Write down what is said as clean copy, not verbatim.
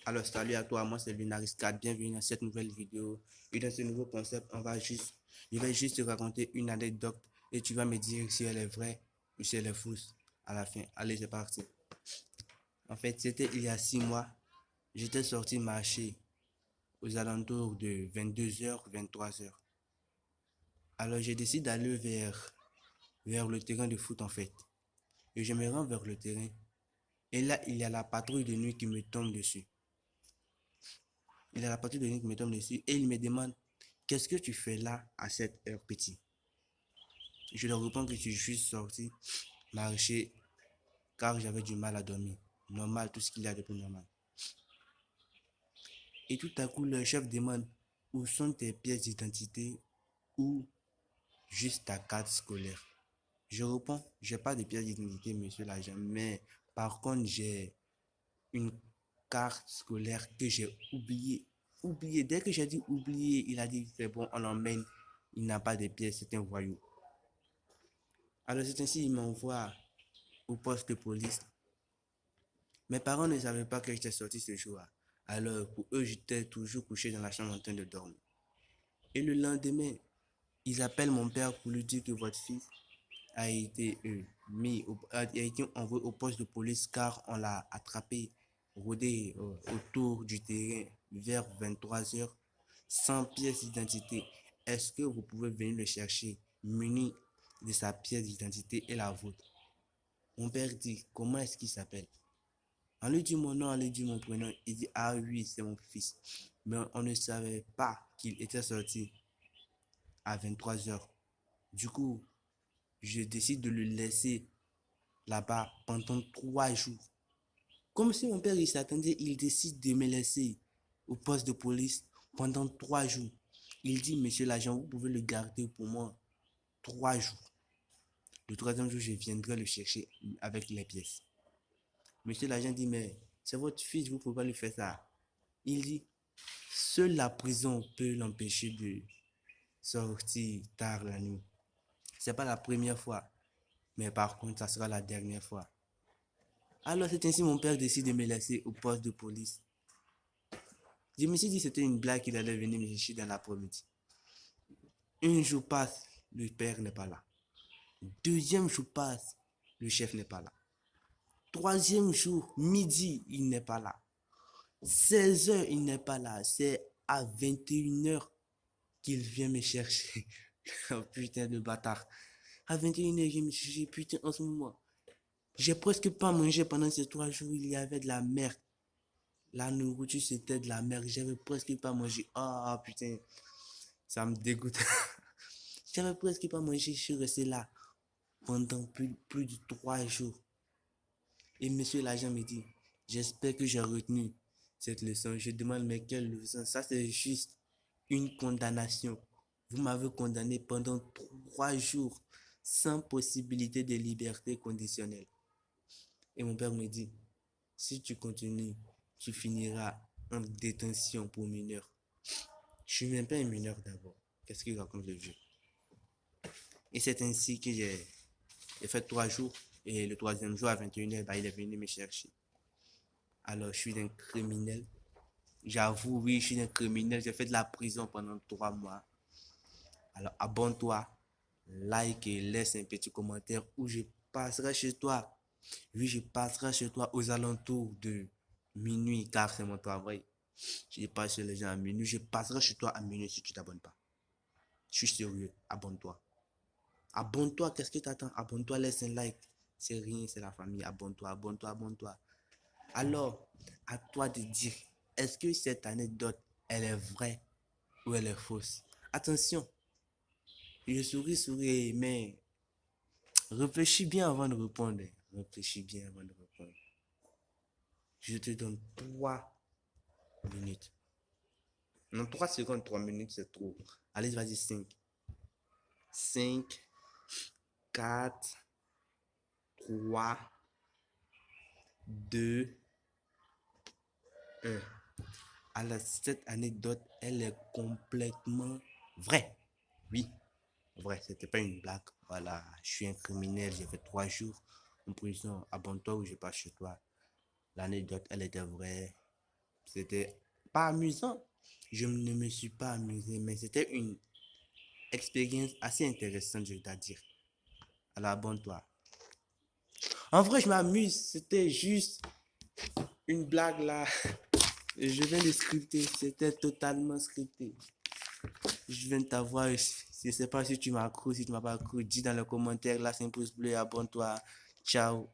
Alors, salut à toi, moi c'est Lunaris4, bienvenue dans cette nouvelle vidéo. Et dans ce nouveau concept, je vais juste te raconter une anecdote et tu vas me dire si elle est vraie ou si elle est fausse à la fin. Allez, c'est parti. En fait, c'était il y a 6 mois, j'étais sorti marcher aux alentours de 22h, 23h. Alors, j'ai décidé d'aller vers le terrain de foot en fait. Et je me rends vers le terrain. Et là, il y a la patrouille de nuit qui me tombe dessus. Il y a la patrouille de nuit qui me tombe dessus et il me demande qu'est-ce que tu fais là à cette heure, petit? Je leur réponds que je suis juste sorti marcher car j'avais du mal à dormir. Normal, tout ce qu'il y a de plus normal. Et tout à coup, le chef demande où sont tes pièces d'identité ou juste ta carte scolaire. Je réponds, j'ai pas de pièces d'identité, monsieur l'agent, mais par contre, j'ai une carte scolaire que j'ai oubliée. Oublié. Dès que j'ai dit oublié, il a dit c'est bon, on l'emmène. Il n'a pas de pièces, c'est un voyou. Alors c'est ainsi il m'envoie au poste de police. Mes parents ne savaient pas que j'étais sorti ce jour-là. Alors pour eux, j'étais toujours couché dans la chambre en train de dormir. Et le lendemain, ils appellent mon père pour lui dire que votre fils a été a été envoyé au poste de police car on l'a attrapé rôdé autour du terrain vers 23h sans pièce d'identité. Est-ce que vous pouvez venir le chercher muni de sa pièce d'identité et la vôtre? Mon père dit, comment est-ce qu'il s'appelle? On lui dit mon nom, on lui dit mon prénom. Il dit, ah oui, c'est mon fils. Mais on ne savait pas qu'il était sorti à 23h. Du coup, je décide de le laisser là-bas pendant 3 jours. Comme si mon père il s'attendait, il décide de me laisser au poste de police pendant 3 jours. Il dit, monsieur l'agent, vous pouvez le garder pour moi 3 jours. Le troisième jour, je viendrai le chercher avec les pièces. Monsieur l'agent dit, mais c'est votre fils, vous ne pouvez pas lui faire ça. Il dit, seule la prison peut l'empêcher de sortir tard la nuit. C'est pas la première fois, mais par contre, ça sera la dernière fois. Alors c'est ainsi mon père décide de me laisser au poste de police. Je me suis dit que c'était une blague qu'il allait venir me chercher dans l'après-midi. Un jour passe, le père n'est pas là. Deuxième jour passe, le chef n'est pas là. Troisième jour, midi, il n'est pas là. 16h, il n'est pas là. C'est à 21h qu'il vient me chercher. Oh, putain de bâtard. À 21h, il vient me chercher. Putain, en ce moment, j'ai presque pas mangé pendant ces 3 jours. Il y avait de la merde. La nourriture, c'était de la merde. J'avais presque pas mangé. Ah, putain, ça me dégoûte. J'avais presque pas mangé. Je suis resté là pendant plus de 3 jours. Et monsieur l'agent me dit, j'espère que j'ai retenu cette leçon. Je demande, mais quelle leçon? Ça, c'est juste une condamnation. Vous m'avez condamné pendant 3 jours sans possibilité de liberté conditionnelle. Et mon père me dit, si tu continues, tu finiras en détention pour mineur. Je suis même pas un mineur d'abord. Qu'est-ce qu'il raconte le vieux? Et c'est ainsi que j'ai fait 3 jours. Et le troisième jour à 21h, bah, il est venu me chercher. Alors, je suis un criminel. J'avoue, oui, je suis un criminel. J'ai fait de la prison pendant 3 mois. Alors, abonne-toi, like et laisse un petit commentaire où je passerai chez toi. Oui, je passerai chez toi aux alentours de minuit, car c'est mon travail. Je passe chez les gens à minuit. Je passerai chez toi à minuit si tu t'abonnes pas. Je suis sérieux. Abonne-toi. Abonne-toi. Qu'est-ce que tu attends? Abonne-toi, laisse un like. C'est rien, c'est la famille. Abonne-toi, abonne-toi, abonne-toi. Alors, à toi de dire, est-ce que cette anecdote, elle est vraie ou elle est fausse? Attention, je souris, mais réfléchis bien avant de répondre. Réfléchis bien avant de répondre. Je te donne 3 minutes. Non, 3 secondes, 3 minutes, c'est trop. Allez, vas-y, 5. 5, 4, 3, 2, 1. Alors, cette anecdote, elle est complètement vraie. Oui, vrai, c'était pas une blague. Voilà, je suis un criminel, j'ai fait 3 jours en prison. Abonne-toi ou je passe chez toi. L'anecdote, elle était vraie. C'était pas amusant. Je ne me suis pas amusé, mais c'était une expérience assez intéressante, je dois dire. Alors, abonne-toi. En vrai, je m'amuse. C'était juste une blague là. Je viens de scripter. C'était totalement scripté. Je viens de t'avoir. Je ne sais pas si tu m'as cru, si tu m'as pas cru. Dis dans les commentaires. Là, c'est un pouce bleu. Abonne-toi. Ciao.